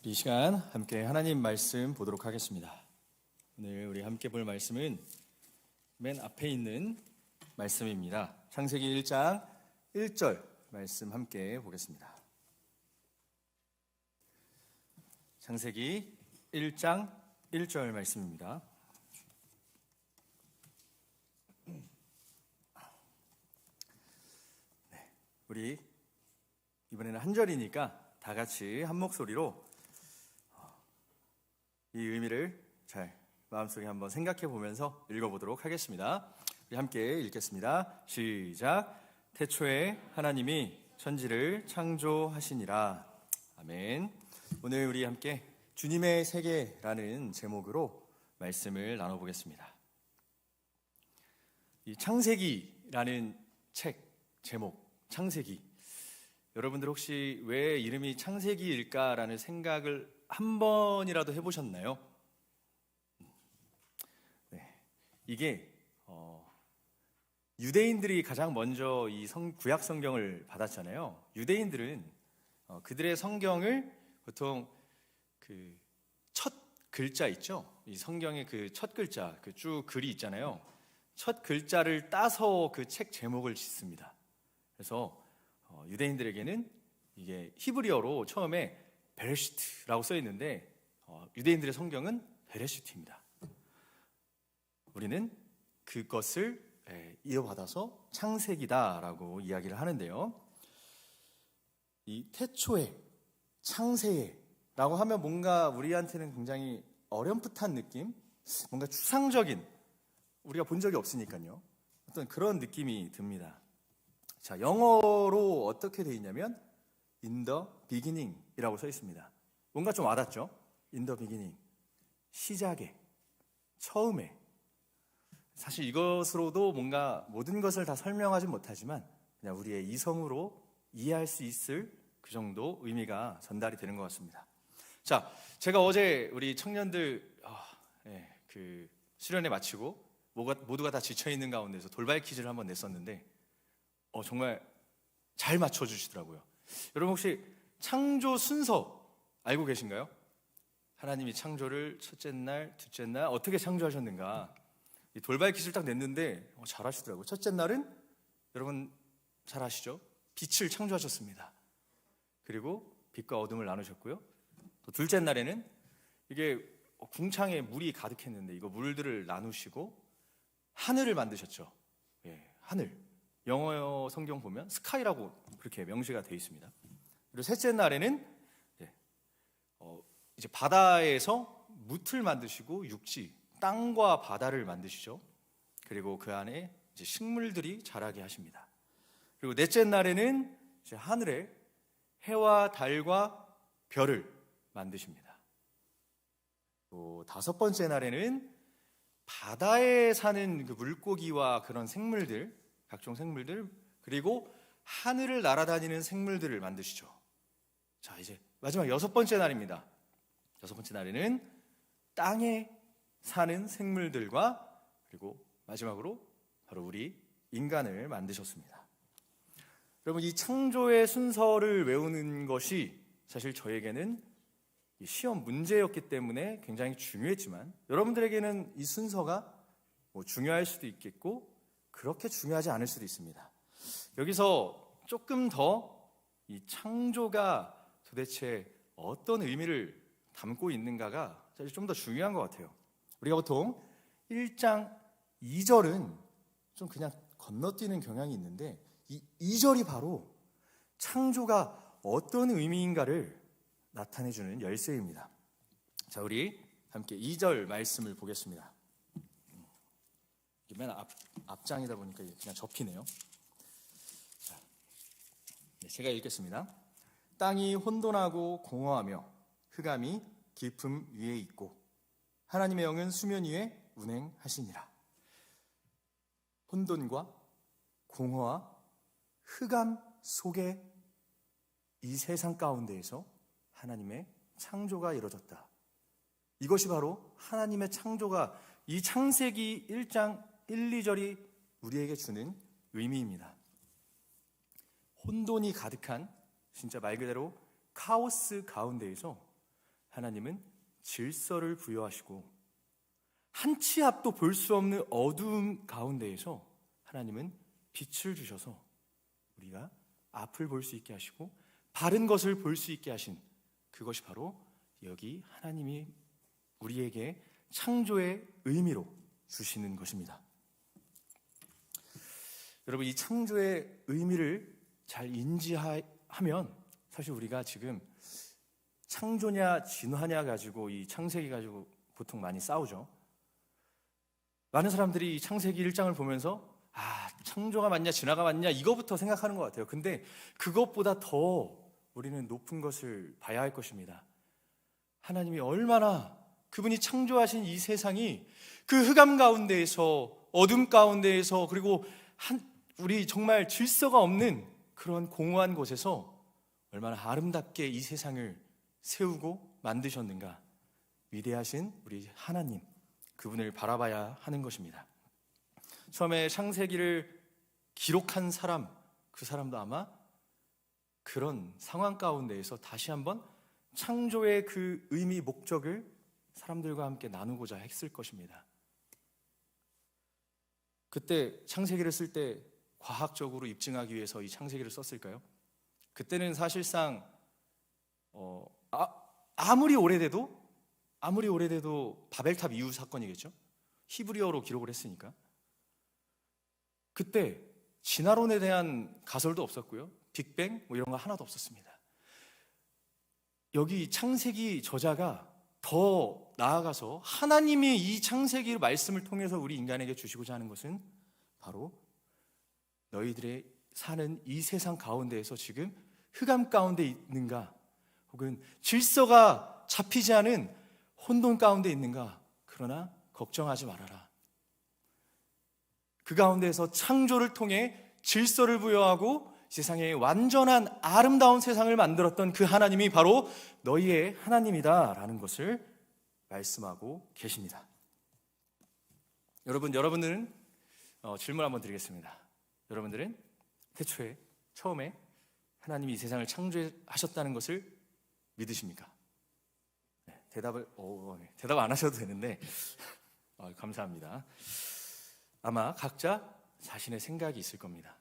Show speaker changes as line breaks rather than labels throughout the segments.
이 시간 함께 하나님 말씀 보도록 하겠습니다. 오늘 우리 함께 볼 말씀은 맨 앞에 있는 말씀입니다. 창세기 1장 1절 말씀 함께 보겠습니다. 창세기 1장 1절 말씀입니다. 우리 이번에는 한 절이니까 다 같이 한 목소리로 이 의미를 잘 마음속에 한번 생각해 보면서 읽어보도록 하겠습니다. 우리 함께 읽겠습니다. 시작. 태초에 하나님이 천지를 창조하시니라. 아멘. 오늘 우리 함께 주님의 세계라는 제목으로 말씀을 나눠보겠습니다. 이 창세기라는 책 제목, 창세기. 여러분들 혹시 왜 이름이 창세기일까라는 생각을 한 번이라도 해보셨나요? 네, 이게 유대인들이 가장 먼저 이 구약 성경을 받았잖아요. 유대인들은 그들의 성경을 보통 그 첫 글자 있죠. 이 성경의 그 첫 글자, 그 쭉 글이 있잖아요. 첫 글자를 따서 그 책 제목을 짓습니다. 그래서 유대인들에게는 이게 히브리어로 처음에 베레시트라고 써 있는데 유대인들의 성경은 베레시트입니다. 우리는 그것을 이어받아서 창세기다라고 이야기를 하는데요. 이 태초에, 창세에라고 하면 뭔가 우리한테는 굉장히 어렴풋한 느낌, 뭔가 추상적인, 우리가 본 적이 없으니까요. 어떤 그런 느낌이 듭니다. 자, 영어로 어떻게 되어 있냐면 In the beginning 이라고 써 있습니다. 뭔가 좀 와닿죠? In the beginning, 시작에, 처음에. 사실 이것으로도 뭔가 모든 것을 다 설명하진 못하지만 그냥 우리의 이성으로 이해할 수 있을 그 정도 의미가 전달이 되는 것 같습니다. 자, 제가 어제 우리 청년들 그 수련회 마치고 모두가 다 지쳐있는 가운데서 돌발 퀴즈를 한번 냈었는데 정말 잘 맞춰주시더라고요. 여러분 혹시 창조 순서 알고 계신가요? 하나님이 창조를 첫째 날, 둘째 날 어떻게 창조하셨는가? 이 돌발 퀴즈를 딱 냈는데 잘하시더라고요. 첫째 날은 여러분 잘 아시죠? 빛을 창조하셨습니다. 그리고 빛과 어둠을 나누셨고요. 또 둘째 날에는 이게 궁창에 물이 가득했는데 이거 물들을 나누시고 하늘을 만드셨죠. 하늘. 영어 성경 보면 스카이라고 그렇게 명시가 되어 있습니다. 그리고 셋째 날에는 이제 바다에서 무틀 만드시고 육지, 땅과 바다를 만드시죠. 그리고 그 안에 이제 식물들이 자라게 하십니다. 그리고 넷째 날에는 이제 하늘에 해와 달과 별을 만드십니다. 또 다섯 번째 날에는 바다에 사는 그 물고기와 그런 생물들, 각종 생물들, 그리고 하늘을 날아다니는 생물들을 만드시죠. 자, 이제 마지막 여섯 번째 날입니다. 여섯 번째 날에는 땅에 사는 생물들과 그리고 마지막으로 바로 우리 인간을 만드셨습니다. 여러분, 이 창조의 순서를 외우는 것이 사실 저에게는 시험 문제였기 때문에 굉장히 중요했지만 여러분들에게는 이 순서가 중요할 수도 있겠고 그렇게 중요하지 않을 수도 있습니다. 여기서 조금 더 이 창조가 도대체 어떤 의미를 담고 있는가가 사실 좀 더 중요한 것 같아요. 우리가 보통 1장 2절은 좀 그냥 건너뛰는 경향이 있는데 이 2절이 바로 창조가 어떤 의미인가를 나타내주는 열쇠입니다. 자, 우리 함께 2절 말씀을 보겠습니다. 맨 앞장이다 보니까 그냥 접히네요. 자, 제가 읽겠습니다. 땅이 혼돈하고 공허하며 흑암이 깊음 위에 있고 하나님의 영은 수면 위에 운행하시니라. 혼돈과 공허와 흑암 속에 이 세상 가운데에서 하나님의 창조가 이루어졌다. 이것이 바로 하나님의 창조가 이 창세기 1장 1, 2절이 우리에게 주는 의미입니다. 혼돈이 가득한 진짜 말 그대로 카오스 가운데에서 하나님은 질서를 부여하시고 한 치 앞도 볼 수 없는 어두움 가운데에서 하나님은 빛을 주셔서 우리가 앞을 볼 수 있게 하시고 바른 것을 볼 수 있게 하신, 그것이 바로 여기 하나님이 우리에게 창조의 의미로 주시는 것입니다. 여러분, 이 창조의 의미를 잘 인지하면 사실 우리가 지금 창조냐 진화냐 가지고, 이 창세기 가지고 보통 많이 싸우죠. 많은 사람들이 이 창세기 1장을 보면서 창조가 맞냐 진화가 맞냐 이거부터 생각하는 것 같아요. 근데 그것보다 더 우리는 높은 것을 봐야 할 것입니다. 하나님이 얼마나, 그분이 창조하신 이 세상이 그 흑암 가운데에서, 어둠 가운데에서, 그리고 우리 정말 질서가 없는 그런 공허한 곳에서 얼마나 아름답게 이 세상을 세우고 만드셨는가. 위대하신 우리 하나님, 그분을 바라봐야 하는 것입니다. 처음에 창세기를 기록한 사람, 그 사람도 아마 그런 상황 가운데에서 다시 한번 창조의 그 의미, 목적을 사람들과 함께 나누고자 했을 것입니다. 그때 창세기를 쓸 때 과학적으로 입증하기 위해서 이 창세기를 썼을까요? 그때는 사실상 아무리 오래돼도 바벨탑 이후 사건이겠죠. 히브리어로 기록을 했으니까. 그때 진화론에 대한 가설도 없었고요, 빅뱅 이런 거 하나도 없었습니다. 여기 창세기 저자가 더 나아가서 하나님이 이 창세기 말씀을 통해서 우리 인간에게 주시고자 하는 것은 바로 너희들의 사는 이 세상 가운데에서 지금 흑암 가운데 있는가, 혹은 질서가 잡히지 않은 혼돈 가운데 있는가. 그러나 걱정하지 말아라. 그 가운데에서 창조를 통해 질서를 부여하고 세상에 완전한 아름다운 세상을 만들었던 그 하나님이 바로 너희의 하나님이다 라는 것을 말씀하고 계십니다. 여러분들은 질문 한번 드리겠습니다. 여러분들은 태초에, 처음에 하나님이 이 세상을 창조하셨다는 것을 믿으십니까? 네, 대답 안 하셔도 되는데 감사합니다. 아마 각자 자신의 생각이 있을 겁니다.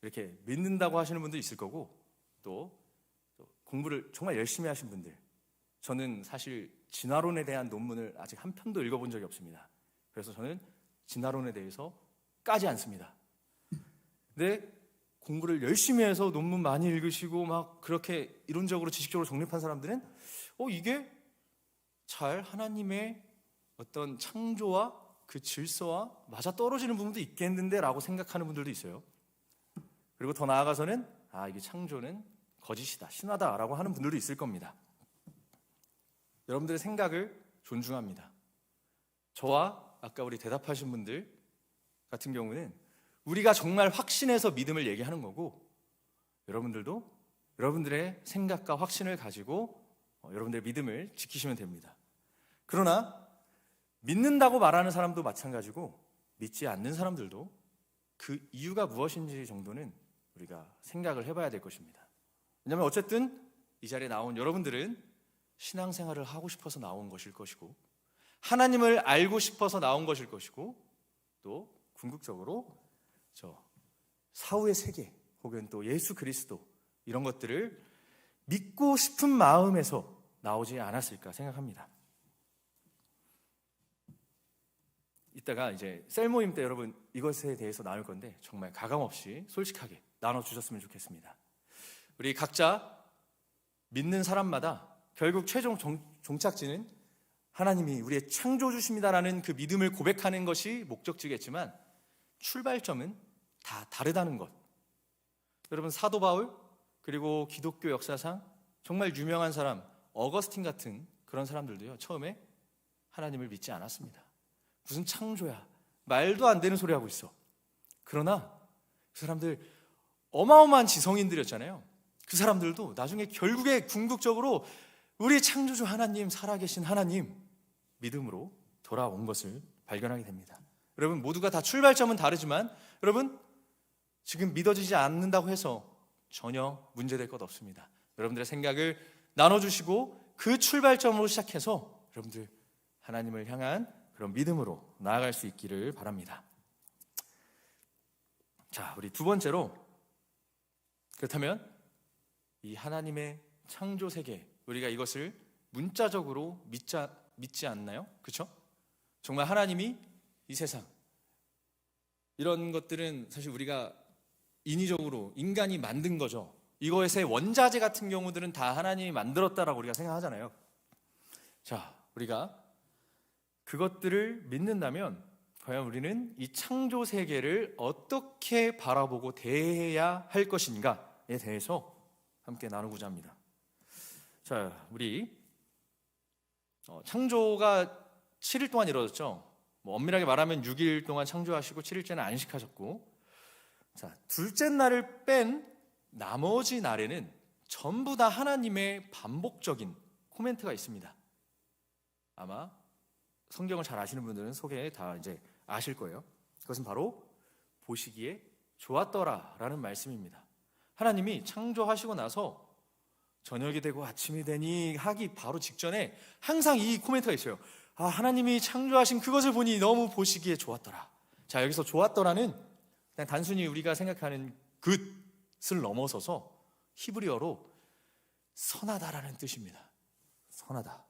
이렇게 믿는다고 하시는 분도 있을 거고, 또 공부를 정말 열심히 하신 분들, 저는 사실 진화론에 대한 논문을 아직 한 편도 읽어본 적이 없습니다. 그래서 저는 진화론에 대해서 까지 않습니다. 근데 공부를 열심히 해서 논문 많이 읽으시고 막 그렇게 이론적으로 지식적으로 정립한 사람들은 이게 잘 하나님의 어떤 창조와 그 질서와 맞아 떨어지는 부분도 있겠는데 라고 생각하는 분들도 있어요. 그리고 더 나아가서는 이게 창조는 거짓이다, 신화다 라고 하는 분들도 있을 겁니다. 여러분들의 생각을 존중합니다. 저와 아까 우리 대답하신 분들 같은 경우는 우리가 정말 확신해서 믿음을 얘기하는 거고, 여러분들도 여러분들의 생각과 확신을 가지고 여러분들의 믿음을 지키시면 됩니다. 그러나 믿는다고 말하는 사람도 마찬가지고 믿지 않는 사람들도 그 이유가 무엇인지 정도는 우리가 생각을 해봐야 될 것입니다. 왜냐하면 어쨌든 이 자리에 나온 여러분들은 신앙생활을 하고 싶어서 나온 것일 것이고, 하나님을 알고 싶어서 나온 것일 것이고, 또 궁극적으로 사후의 세계 혹은 또 예수 그리스도 이런 것들을 믿고 싶은 마음에서 나오지 않았을까 생각합니다. 이따가 이제 셀 모임 때 여러분 이것에 대해서 나눌 건데 정말 가감없이 솔직하게 나눠주셨으면 좋겠습니다. 우리 각자 믿는 사람마다 결국 최종 종착지는 하나님이 우리의 창조주십니다라는 그 믿음을 고백하는 것이 목적지겠지만 출발점은 다 다르다는 것. 여러분, 사도 바울, 그리고 기독교 역사상 정말 유명한 사람 어거스틴 같은 그런 사람들도요, 처음에 하나님을 믿지 않았습니다. 무슨 창조야, 말도 안 되는 소리 하고 있어. 그러나 그 사람들 어마어마한 지성인들이었잖아요. 그 사람들도 나중에 결국에 궁극적으로 우리 창조주 하나님, 살아계신 하나님 믿음으로 돌아온 것을 발견하게 됩니다. 여러분, 모두가 다 출발점은 다르지만 여러분, 지금 믿어지지 않는다고 해서 전혀 문제될 것 없습니다. 여러분들의 생각을 나눠주시고 그 출발점으로 시작해서 여러분들 하나님을 향한 그런 믿음으로 나아갈 수 있기를 바랍니다. 자, 우리 두 번째로, 그렇다면 이 하나님의 창조 세계, 우리가 이것을 문자적으로 믿지 않나요? 그렇죠? 정말 하나님이 이 세상, 이런 것들은 사실 우리가 인위적으로 인간이 만든 거죠. 이것의 원자재 같은 경우들은 다 하나님이 만들었다라고 우리가 생각하잖아요. 자, 우리가 그것들을 믿는다면 과연 우리는 이 창조 세계를 어떻게 바라보고 대해야 할 것인가에 대해서 함께 나누고자 합니다. 자, 우리 창조가 7일 동안 이루어졌죠. 엄밀하게 말하면 6일 동안 창조하시고 7일째는 안식하셨고, 자, 둘째 날을 뺀 나머지 날에는 전부 다 하나님의 반복적인 코멘트가 있습니다. 아마 성경을 잘 아시는 분들은 속에 다 이제 아실 거예요. 그것은 바로 보시기에 좋았더라라는 말씀입니다. 하나님이 창조하시고 나서 저녁이 되고 아침이 되니 하기 바로 직전에 항상 이 코멘트가 있어요. 하나님이 창조하신 그것을 보니 너무 보시기에 좋았더라. 자, 여기서 좋았더라는 그냥 단순히 우리가 생각하는 굿을 넘어서서 히브리어로 선하다라는 뜻입니다. 선하다.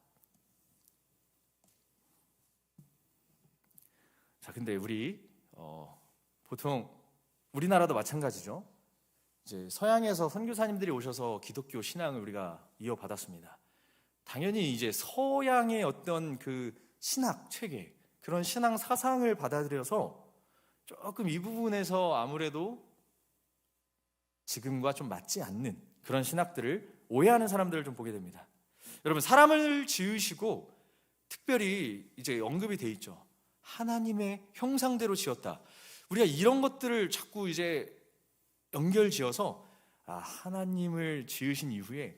자, 근데 우리 보통 우리나라도 마찬가지죠. 이제 서양에서 선교사님들이 오셔서 기독교 신앙을 우리가 이어받았습니다. 당연히 이제 서양의 어떤 그 신학 체계, 그런 신앙 사상을 받아들여서 조금 이 부분에서 아무래도 지금과 좀 맞지 않는 그런 신학들을 오해하는 사람들을 좀 보게 됩니다. 여러분, 사람을 지으시고 특별히 이제 언급이 돼 있죠. 하나님의 형상대로 지었다. 우리가 이런 것들을 자꾸 이제 연결지어서 하나님을 지으신 이후에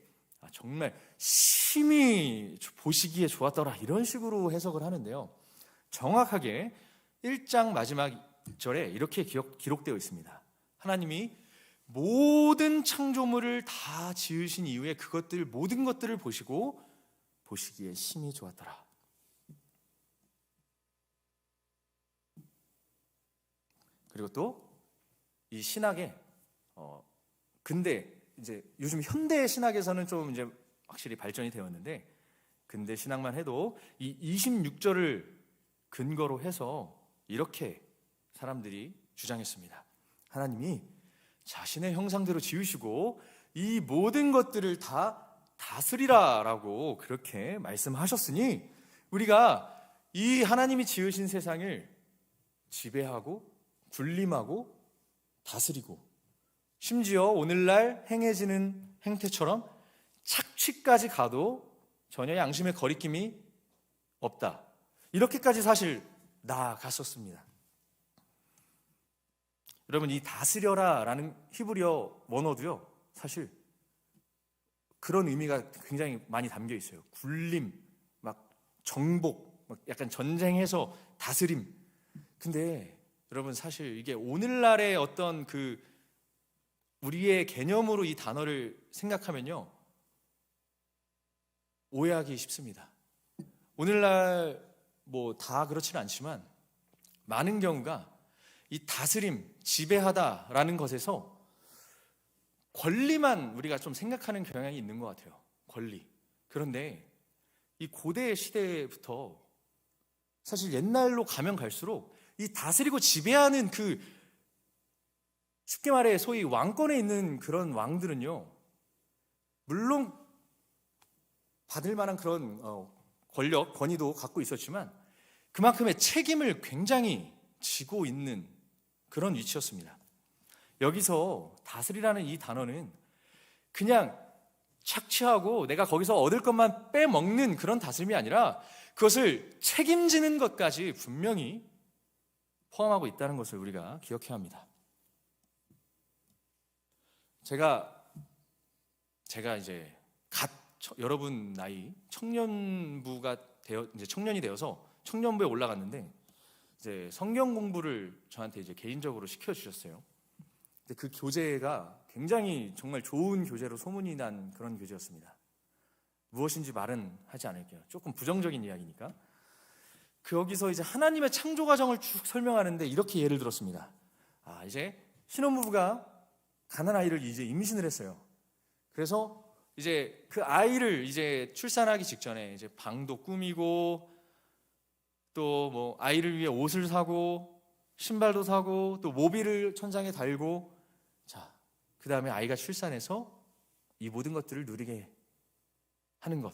정말 심히 보시기에 좋았더라, 이런 식으로 해석을 하는데요. 정확하게 1장 마지막 절에 이렇게 기록되어 있습니다. 하나님이 모든 창조물을 다 지으신 이후에 모든 것들을 보시고 보시기에 심히 좋았더라. 그리고 또 이 신학에 근데 이제 요즘 현대 신학에서는 좀 이제 확실히 발전이 되었는데, 근대 신학만 해도 이 26절을 근거로 해서 이렇게 사람들이 주장했습니다. 하나님이 자신의 형상대로 지으시고 이 모든 것들을 다 다스리라라고 그렇게 말씀하셨으니 우리가 이 하나님이 지으신 세상을 지배하고 군림하고 다스리고, 심지어 오늘날 행해지는 행태처럼 착취까지 가도 전혀 양심의 거리낌이 없다, 이렇게까지 사실 나아갔었습니다. 여러분, 이 다스려라 라는 히브리어 원어도요, 사실 그런 의미가 굉장히 많이 담겨 있어요. 군림, 막 정복, 막 약간 전쟁해서 다스림. 근데 여러분, 사실 이게 오늘날의 어떤 그 우리의 개념으로 이 단어를 생각하면요, 오해하기 쉽습니다. 오늘날 뭐 다 그렇지는 않지만 많은 경우가 이 다스림, 지배하다라는 것에서 권리만 우리가 좀 생각하는 경향이 있는 것 같아요. 권리. 그런데 이 고대 시대부터 사실 옛날로 가면 갈수록 이 다스리고 지배하는 그, 쉽게 말해 소위 왕권에 있는 그런 왕들은요, 물론 받을 만한 그런 권력, 권위도 갖고 있었지만 그만큼의 책임을 굉장히 지고 있는 그런 위치였습니다. 여기서 다스리라는 이 단어는 그냥 착취하고 내가 거기서 얻을 것만 빼먹는 그런 다스림이 아니라 그것을 책임지는 것까지 분명히 포함하고 있다는 것을 우리가 기억해야 합니다. 제가 이제 여러분 나이 청년부가 이제 청년이 되어서 청년부에 올라갔는데, 이제 성경 공부를 저한테 이제 개인적으로 시켜주셨어요. 근데 그 교재가 굉장히 정말 좋은 교재로 소문이 난 그런 교재였습니다. 무엇인지 말은 하지 않을게요. 조금 부정적인 이야기니까. 거기서 이제 하나님의 창조 과정을 쭉 설명하는데 이렇게 예를 들었습니다. 이제 신혼부부가 가난 아이를 이제 임신을 했어요. 그래서 이제 그 아이를 이제 출산하기 직전에 이제 방도 꾸미고 또 뭐 아이를 위해 옷을 사고 신발도 사고 또 모비를 천장에 달고 자, 그 다음에 아이가 출산해서 이 모든 것들을 누리게 하는 것.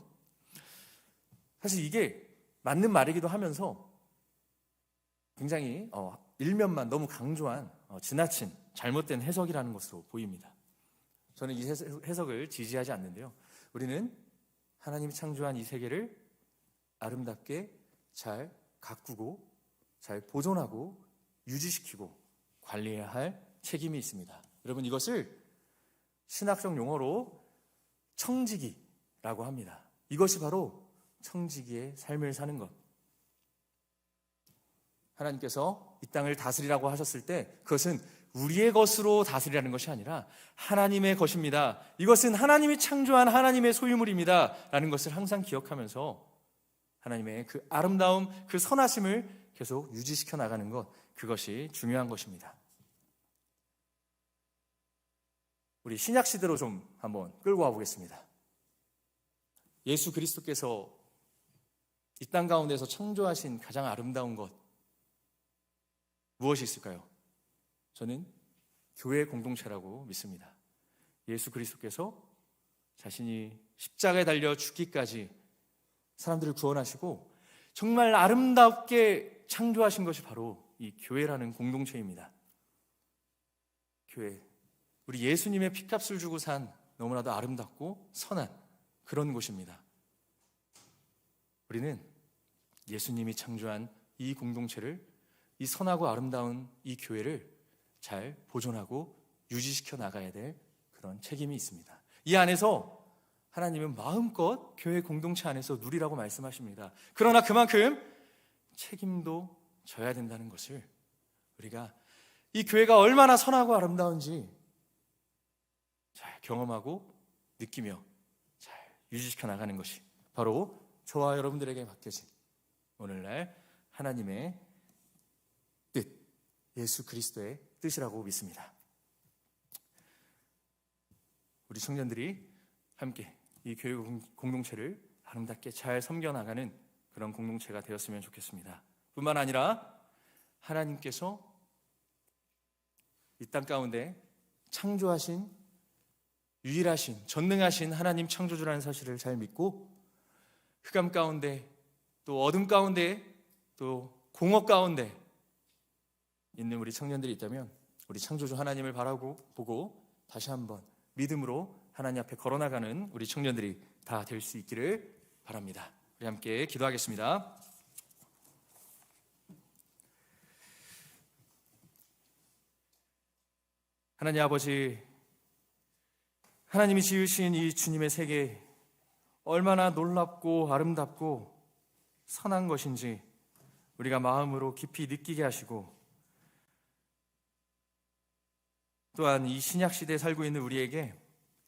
사실 이게 맞는 말이기도 하면서 굉장히 일면만 너무 강조한 지나친 잘못된 해석이라는 것으로 보입니다. 저는 이 해석을 지지하지 않는데요. 우리는 하나님이 창조한 이 세계를 아름답게 잘 가꾸고 잘 보존하고 유지시키고 관리해야 할 책임이 있습니다. 여러분, 이것을 신학적 용어로 청지기라고 합니다. 이것이 바로 청지기의 삶을 사는 것. 하나님께서 이 땅을 다스리라고 하셨을 때 그것은 우리의 것으로 다스리라는 것이 아니라 하나님의 것입니다. 이것은 하나님이 창조한 하나님의 소유물입니다 라는 것을 항상 기억하면서 하나님의 그 아름다움, 그 선하심을 계속 유지시켜 나가는 것, 그것이 중요한 것입니다. 우리 신약 시대로 좀 한번 끌고 와 보겠습니다. 예수 그리스도께서 이 땅 가운데서 창조하신 가장 아름다운 것 무엇이 있을까요? 저는 교회 공동체라고 믿습니다. 예수 그리스도께서 자신이 십자가에 달려 죽기까지 사람들을 구원하시고 정말 아름답게 창조하신 것이 바로 이 교회라는 공동체입니다. 교회, 우리 예수님의 피값을 주고 산 너무나도 아름답고 선한 그런 곳입니다. 우리는 예수님이 창조한 이 공동체를, 이 선하고 아름다운 이 교회를 잘 보존하고 유지시켜 나가야 될 그런 책임이 있습니다. 이 안에서 하나님은 마음껏 교회 공동체 안에서 누리라고 말씀하십니다. 그러나 그만큼 책임도 져야 된다는 것을 우리가 이 교회가 얼마나 선하고 아름다운지 잘 경험하고 느끼며 잘 유지시켜 나가는 것이 바로 저와 여러분들에게 맡겨진 오늘날 하나님의 뜻, 예수 그리스도의 뜻이라고 믿습니다. 우리 청년들이 함께 이 교회 공동체를 아름답게 잘 섬겨나가는 그런 공동체가 되었으면 좋겠습니다. 뿐만 아니라 하나님께서 이 땅 가운데 창조하신 유일하신 전능하신 하나님 창조주라는 사실을 잘 믿고 흑암 가운데 또 어둠 가운데 또 공허 가운데 있는 우리 청년들이 있다면 우리 창조주 하나님을 보고 다시 한번 믿음으로 하나님 앞에 걸어나가는 우리 청년들이 다 될 수 있기를 바랍니다. 우리 함께 기도하겠습니다. 하나님 아버지, 하나님이 지으신 이 주님의 세계 얼마나 놀랍고 아름답고 선한 것인지 우리가 마음으로 깊이 느끼게 하시고 또한 이 신약 시대에 살고 있는 우리에게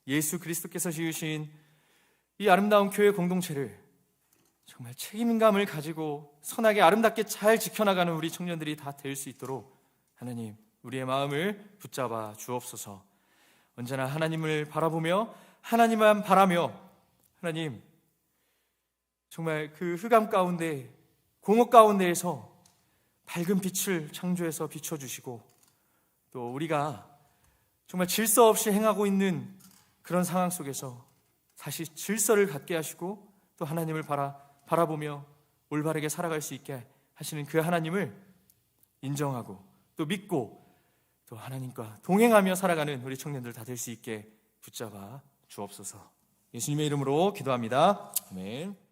예수 그리스도께서 지으신 이 아름다운 교회 공동체를 정말 책임감을 가지고 선하게 아름답게 잘 지켜나가는 우리 청년들이 다 될 수 있도록 하나님 우리의 마음을 붙잡아 주옵소서. 언제나 하나님을 바라보며 하나님만 바라며 하나님 정말 그 흑암 가운데 공허 가운데에서 밝은 빛을 창조해서 비춰주시고 또 우리가 정말 질서 없이 행하고 있는 그런 상황 속에서 다시 질서를 갖게 하시고 또 하나님을 바라보며 올바르게 살아갈 수 있게 하시는 그 하나님을 인정하고 또 믿고 또 하나님과 동행하며 살아가는 우리 청년들 다 될 수 있게 붙잡아 주옵소서. 예수님의 이름으로 기도합니다. 아멘.